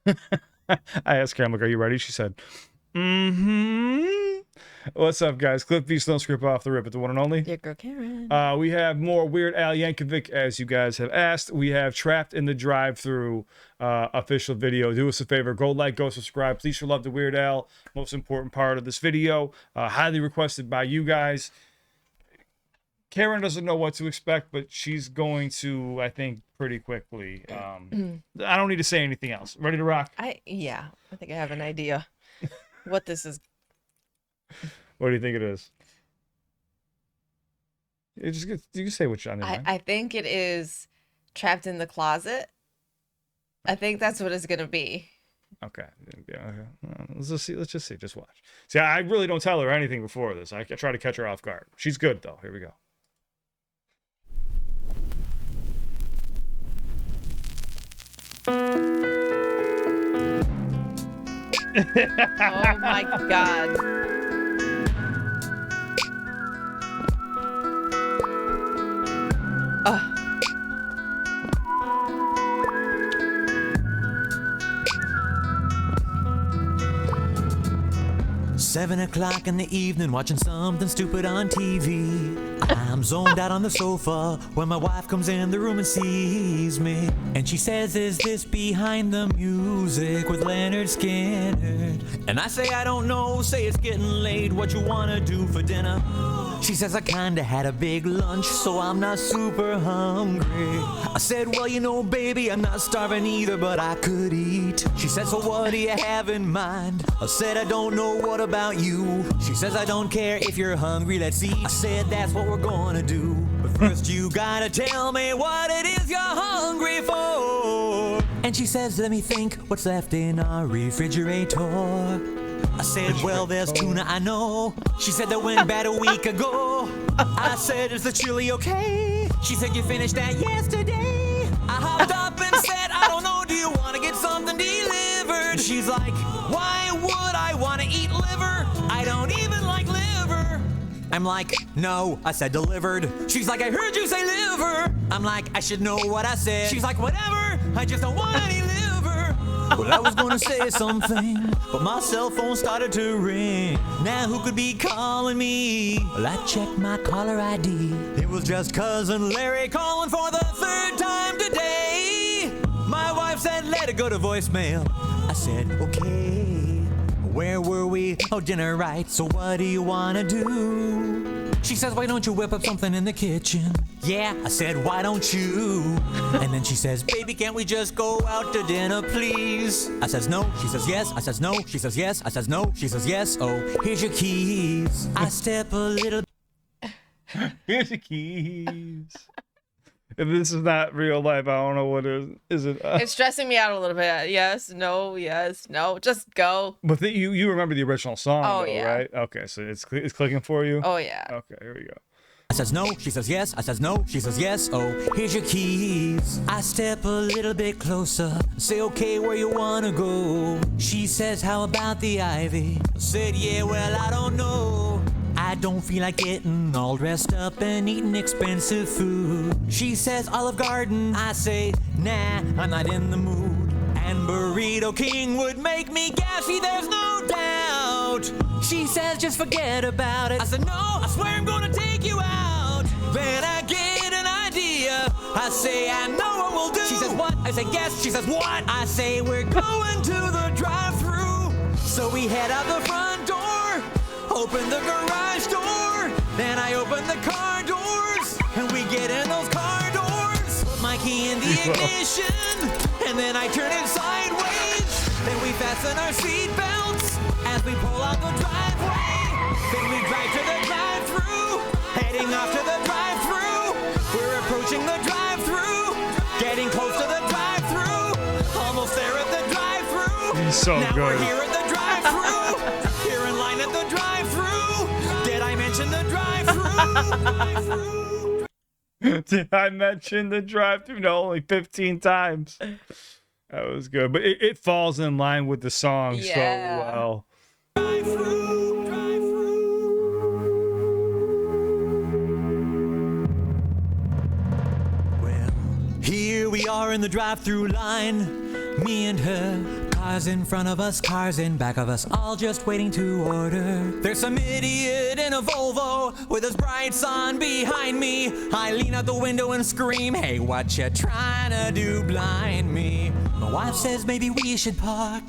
I asked her, I'm like, are you ready? She said, mm-hmm. What's up, guys? CliffBeats, don't script off the rip, the one and only. Your girl Karen. We have more Weird Al Yankovic, as you guys have asked. We have Trapped in the Drive-Thru official video. Do us a favor, go like, go subscribe. Please show love to Weird Al. Most important part of this video. Highly requested by you guys. Karen doesn't know what to expect, but she's going to, I think, pretty quickly. I don't need to say anything else. Ready to rock? Yeah, I think I have an idea what this is. What do you think it is? You can say what's on your mind. I think it is Trapped in the Closet. I think that's what it's gonna be. Okay. Let's just see. Just watch. See, I really don't tell her anything before this. I try to catch her off guard. She's good though. Here we go. Oh my God. Oh. 7 o'clock in the evening, watching something stupid on TV. I'm zoned out on the sofa when my wife comes in the room and sees me. And she says, is this Behind the Music with Leonard Skinner? And I say, I don't know, say it's getting late, what you wanna do for dinner? She says, I kinda had a big lunch, so I'm not super hungry. I said, well, you know, baby, I'm not starving either, but I could eat. She said, so what do you have in mind? I said, I don't know, what about you? She says, I don't care if you're hungry, let's eat. I said, that's what we're gonna do. But first you gotta tell me what it is you're hungry for. And she says, let me think, what's left in our refrigerator? I said, well, there's tuna, I know. She said that went bad a week ago. I said, is the chili okay? She said, you finished that yesterday. I hopped up and said, I don't know, do you want to get something delivered? She's like, why would I want to eat liver? I don't even like liver. I'm like, no, I said delivered. She's like, I heard you say liver. I'm like, I should know what I said. She's like, whatever, I just don't want any liver. Well, I was gonna say something, but my cell phone started to ring. Now who could be calling me? Well, I checked my caller ID. It was just cousin Larry calling for the 3rd time today. My wife said, let it go to voicemail. I said, okay. Where were we? Oh, dinner, right. So what do you wanna do? She says, why don't you whip up something in the kitchen? Yeah, I said, why don't you? And then she says, baby, can't we just go out to dinner, please? I says, no. She says, yes. I says, no. She says, yes. I says, no. She says, yes. Oh, here's your keys. I step a little. Here's your keys. If this is not real life, I don't know what is. Is it? It's stressing me out a little bit. Yes, no, just go. But you remember the original song, though, yeah. right? Okay, so it's clicking for you? Oh, yeah. Okay, here we go. I says no, she says yes, I says no, she says yes, oh, here's your keys. I step a little bit closer, say okay, where you wanna go? She says, how about the Ivy? I said, yeah, well, I don't know. I don't feel like getting all dressed up and eating expensive food. She says, Olive Garden. I say, nah, I'm not in the mood. And Burrito King would make me gassy, there's no doubt. She says, just forget about it. I said, no, I swear I'm gonna take you out. Then I get an idea. I say, I know what we'll do. She says, what? I say, yes. She says, what? I say, we're going to the drive-thru. So we head out the front door, open the garage door, then I open the car doors, and we get in those car doors. Put my key in the ignition, and then I turn it sideways. Then we fasten our seat belts as we pull out the driveway. Then we drive to the drive-thru, heading off to the drive-thru. We're approaching the drive-thru, getting close to the drive-thru, almost there at the drive-thru. He's so now good. We're here at the drive-thru, here in line at the drive-thru. Did I mention the drive-thru? Did I mention the drive-thru? No, only 15 times. That was good, but it falls in line with the song so well. Well, here we are in the drive-thru line, me and her, Cars in front of us, cars in back of us, all just waiting to order. There's some idiot in a Volvo with his brights on behind me. I lean out the window and scream, hey, what you trying to do, blind me? My wife says maybe we should park.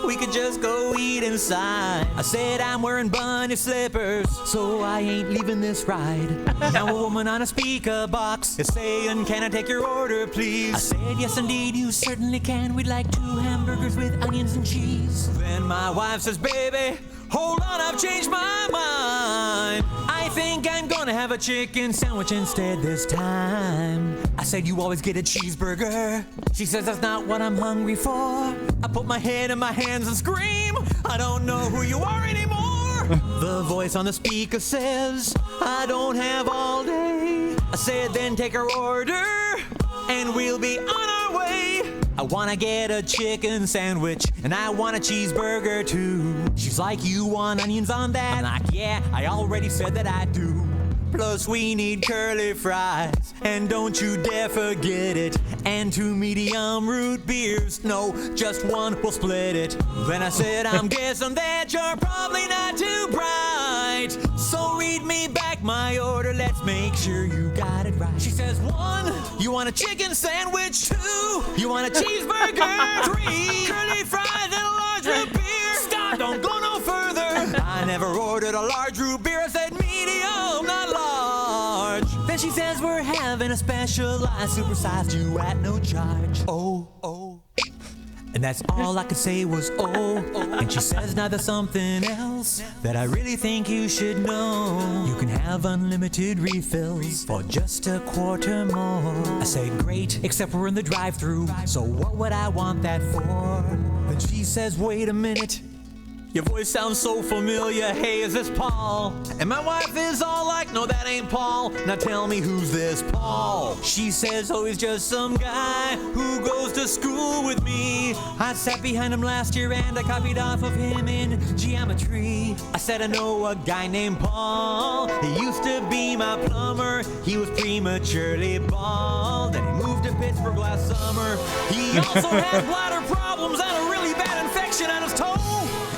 We could just go eat inside. I said I'm wearing bunny slippers, so I ain't leaving this ride. Now a woman on a speaker box is saying, can I take your order, please? I said, yes, indeed, you certainly can. We'd like 2 hamburgers with onions and cheese. Then my wife says, baby, hold on, I've changed my mind. I think I'm gonna have a chicken sandwich instead this time. I said, you always get a cheeseburger. She says, that's not what I'm hungry for. I put my head in my hands and scream, I don't know who you are anymore. The voice on the speaker says, I don't have all day. I said, then take our order and we'll be on our way. I wanna get a chicken sandwich and I want a cheeseburger too. She's like, you want onions on that? I'm like, yeah, I already said that I do. Plus we need curly fries, and don't you dare forget it. And 2 medium root beers, no, just 1, we'll split it. Then I said, I'm guessing that you're probably not too bright, so read me back my order, let's make sure you got it right. She says, 1, you want a chicken sandwich? 2, you want a cheeseburger? 3, curly fries and a large root beer. Stop, don't go no further. I never ordered a large root beer, I said medium, not large. Then she says, we're having a special, I supersized you at no charge. Oh. And that's all I could say was oh. And she says, now there's something else that I really think you should know. You can have unlimited refills for just a quarter more. I say, great, except we're in the drive-thru, so what would I want that for? Then she says, wait a minute, your voice sounds so familiar, hey, is this Paul? And my wife is all like, no, that ain't Paul. Now tell me, who's this Paul? She says, oh, he's just some guy who goes to school with me. I sat behind him last year and I copied off of him in geometry. I said, I know a guy named Paul. He used to be my plumber. He was prematurely bald and he moved to Pittsburgh last summer. He also had bladder problems and a really bad infection on his toe.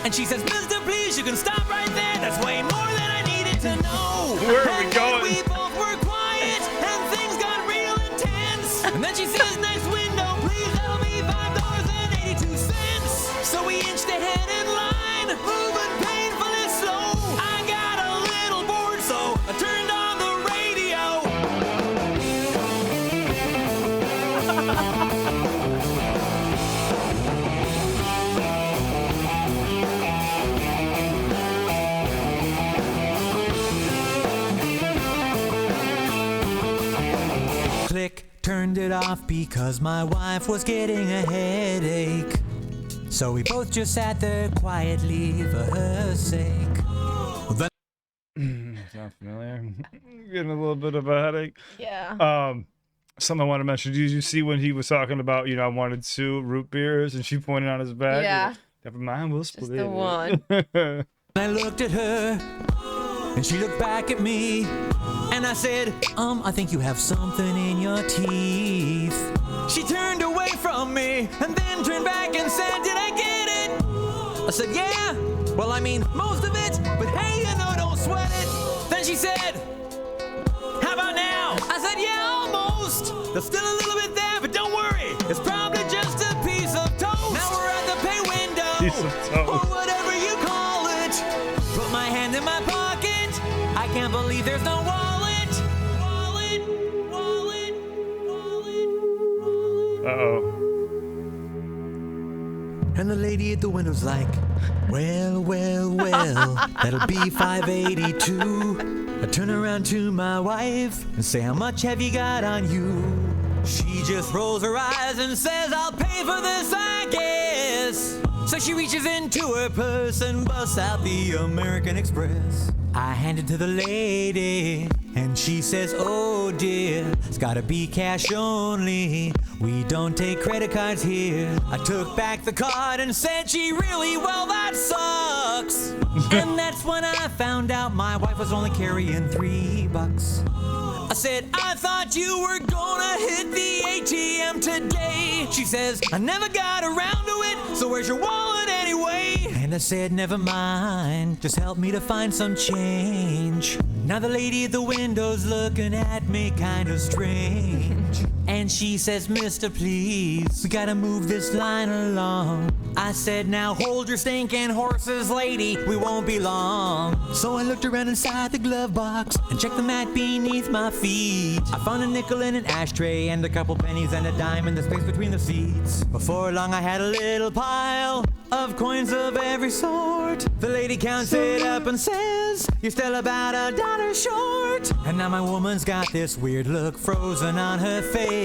And she says, mister, please, you can stop right there. That's way more than I needed to know. Where are we going? We both were quiet, and things got real intense. And then she says, nice window, please, that'll be $5.82. So we inched ahead in line, moving painfully slow. I got a little bored, so I turned on the radio. Click, turned it off because my wife was getting a headache. So we both just sat there quietly for her sake. Sound familiar? Getting a little bit of a headache. Yeah. Something I want to mention. Did you see when he was talking about, I wanted 2 root beers and she pointed on his back? Yeah. Never mind, we'll split Just the it. one. I looked at her and she looked back at me. And I said, I think you have something in your teeth. She turned away from me and then turned back and said, did I get it? I said, yeah. Well, I mean, most of it, but hey, don't sweat it. Then she said, how about now? I said, yeah, almost. There's still a little bit there, but don't worry. It's probably just a piece of toast. Now we're at the pay window. Piece of toast. Or whatever you call it. Put my hand in my pocket. I can't believe there's no wallet. Uh-oh. And the lady at the window's like, well, that'll be $5.82. I turn around to my wife and say, how much have you got on you? She just rolls her eyes and says, I'll pay for this, I guess. So she reaches into her purse and busts out the American Express. I hand it to the lady and she says, oh dear, it's gotta be cash only. We don't take credit cards here. I took back the card and said, gee, really? Well, that sucks. And that's when I found out my wife was only carrying $3. said, I thought you were gonna hit the ATM today. She says, I never got around to it, so where's your wallet anyway? And I said, never mind, just help me to find some change. Now the lady at the window's looking at me kinda strange. And she says, mister, please, we gotta move this line along. I said, now hold your stinking horses, lady, we won't be long. So I looked around inside the glove box and checked the mat beneath my feet. I found a nickel in an ashtray and a couple pennies and a dime in the space between the seats. Before long I had a little pile of coins of every sort. The lady counts it up and says, you're still about $1 short. And now my woman's got this weird look frozen on her face.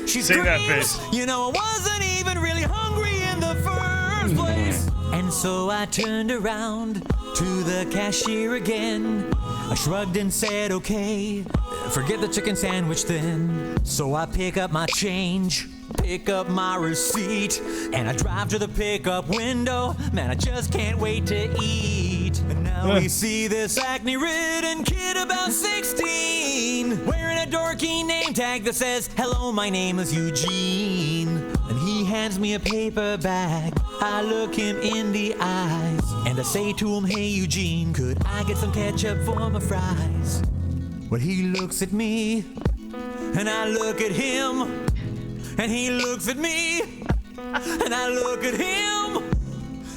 She screams, that face. you know, I wasn't even really hungry in the first place. And so I turned around to the cashier again. I shrugged and said, okay, forget the chicken sandwich then. So I pick up my change, pick up my receipt, and I drive to the pickup window. Man, I just can't wait to eat. And now we see this acne-ridden kid about 16 wearing a dorky name tag that says, hello, my name is Eugene. And he hands me a paper bag. I look him in the eyes and I say to him, hey Eugene, could I get some ketchup for my fries? Well, he looks at me and I look at him, and he looks at me and I look at him,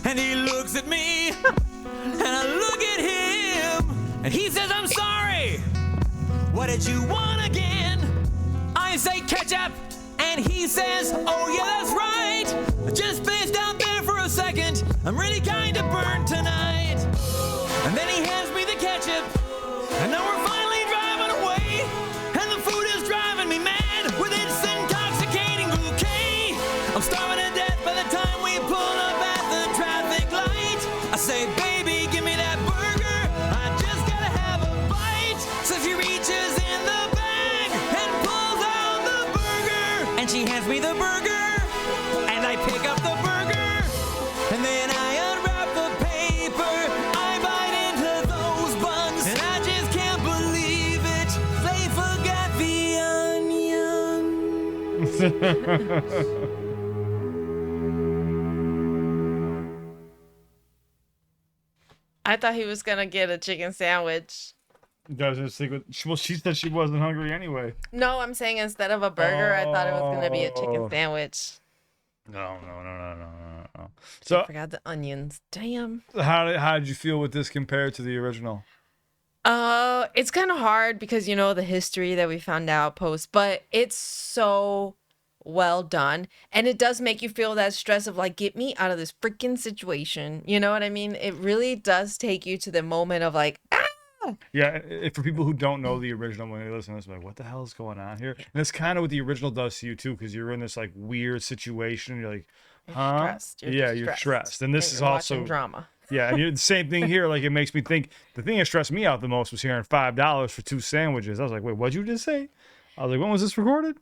and he looks at me and I look at him, and he says, I'm sorry, what did you want again? I say ketchup, and he says, oh yeah, that's right, I just spaced out there for a second, I'm really kinda burnt tonight. And then he hands me the ketchup, and now we're finally driving away, and the food is driving me mad with its intoxicating bouquet. I'm starving to death by the time we pull up at the traffic light. I say, baby, give me that burger, I just gotta have a bite. So she reaches in the bag and pulls out the burger, and she hands me the burger, and I pick up the burger, and then I unwrap the paper, I bite into those buns, and I just can't believe it, they forgot the onion. I thought he was gonna get a chicken sandwich. Doesn't stick with. Well, she said she wasn't hungry anyway. No, I'm saying instead of a burger, I thought it was gonna be a chicken Oh. sandwich. No. I So forgot the onions. Damn. how did you feel with this compared to the original? It's kind of hard because you know the history that we found out post, but it's so well done, and it does make you feel that stress of like, get me out of this freaking situation. You know what I mean? It really does take you to the moment of like, ah! Yeah, for people who don't know the original, when they listen to this, like, what the hell is going on here? And that's kind of what the original does to you too, because you're in this like weird situation. You're like, huh? Stressed. You're stressed. And this is you're also watching drama. Yeah, and the same thing here. Like, it makes me think. The thing that stressed me out the most was hearing $5 for 2 sandwiches. I was like, wait, what'd you just say? I was like, when was this recorded?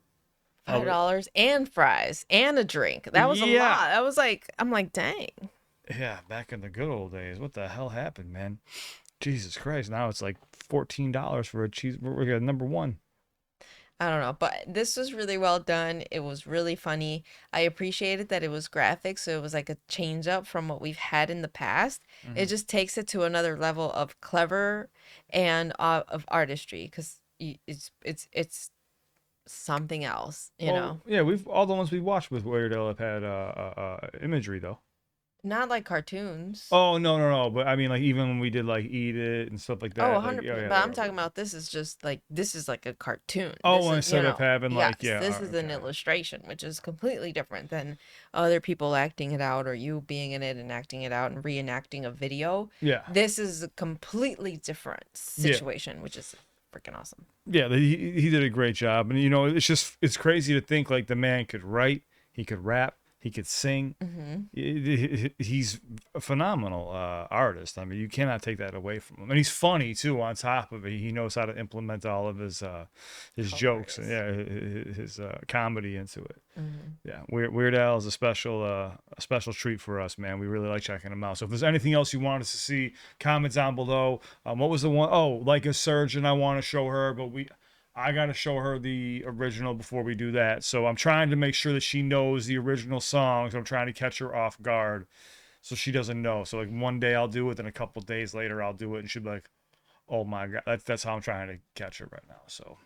$5 and fries and a drink. That was a Yeah. lot. That was like, I'm like, dang. Yeah, back in the good old days. What the hell happened, man? Jesus Christ! Now it's like $14 for a cheeseburger, number one. I don't know, but this was really well done. It was really funny. I appreciated that it was graphic, so it was like a change up from what we've had in the past. It just takes it to another level of clever and of artistry, because it's something else, you know. Yeah, we've all the ones we watched with Weird Al have had imagery though. Not like cartoons. Oh no! But I mean, like even when we did like Eat It and stuff like that. Oh, like, 100%. But I'm talking about this is just like, this is like a cartoon. Oh, This is, instead of having like, yes, yeah. this is an illustration, which is completely different than other people acting it out or you being in it and acting it out and reenacting a video. Yeah. This is a completely different situation, which is freaking awesome. Yeah, he did a great job, and you know, it's crazy to think like the man could write, he could rap, he could sing. He's a phenomenal artist. I mean, you cannot take that away from him, and he's funny too. On top of it, he knows how to implement all of his jokes, his comedy into it. Yeah, Weird Al is a special treat for us, man. We really like checking him out. So if there's anything else you want us to see, comment down below. What was the one? Oh, like a surgeon, I want to show her, but I got to show her the original before we do that. So I'm trying to make sure that she knows the original songs. I'm trying to catch her off guard so she doesn't know. So like one day I'll do it, then a couple days later I'll do it, and she'll be like, oh my God. That's how I'm trying to catch her right now. So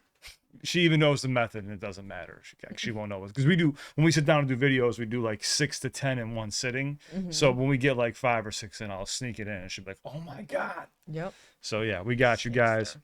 she even knows the method, and it doesn't matter. She won't know it. Because we do, when we sit down and do videos, we do like 6 to 10 in one sitting. So when we get like 5 or 6 in, I'll sneak it in, and she'll be like, oh my God. Yep. So yeah, we got you guys.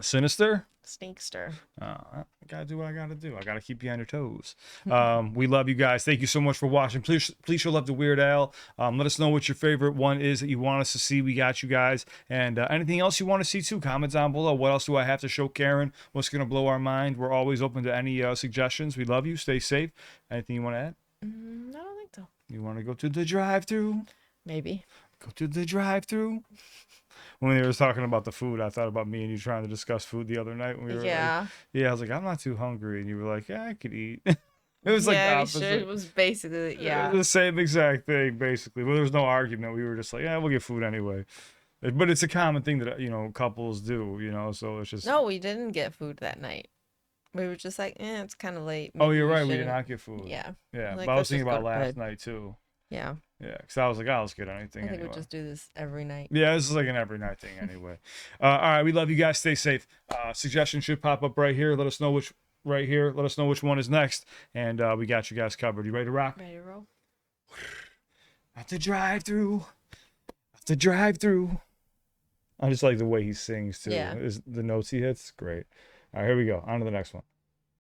Sinister? Sneakster. I gotta do what I gotta do. I gotta keep you on your toes. We love you guys. Thank you so much for watching. Please show love to Weird Al. Let us know what your favorite one is that you want us to see. We got you guys. And anything else you want to see too, comment down below. What else do I have to show Karen? What's gonna blow our mind? We're always open to any suggestions. We love you. Stay safe. Anything you want to add? I don't think so. You want to go to the drive-thru? Maybe. Go to the drive-thru. When they were talking about the food, I thought about me and you trying to discuss food the other night. When we were Yeah. I was like, I'm not too hungry. And you were like, yeah, I could eat. It was like the opposite. It was basically, The same exact thing, basically. But there was no argument. We were just like, yeah, we'll get food anyway. But it's a common thing that, couples do, so it's just. No, we didn't get food that night. We were just like, it's kind of late. Oh, you're right. We did shouldn't. not get food. Yeah. Yeah. Like, But I was let's thinking just go about to last bed. night, too. Yeah. Yeah, because I was like, let's get anything I think anyway. we'll just do this every night. Yeah, this is like an every night thing anyway. All right, we love you guys. Stay safe. Suggestions should pop up right here. Let us know which one is next, and we got you guys covered. You ready to rock? Ready to roll? At the drive-thru. At the drive-thru. I just like the way he sings too. Yeah. The notes he hits, great. All right, here we go. On to the next one.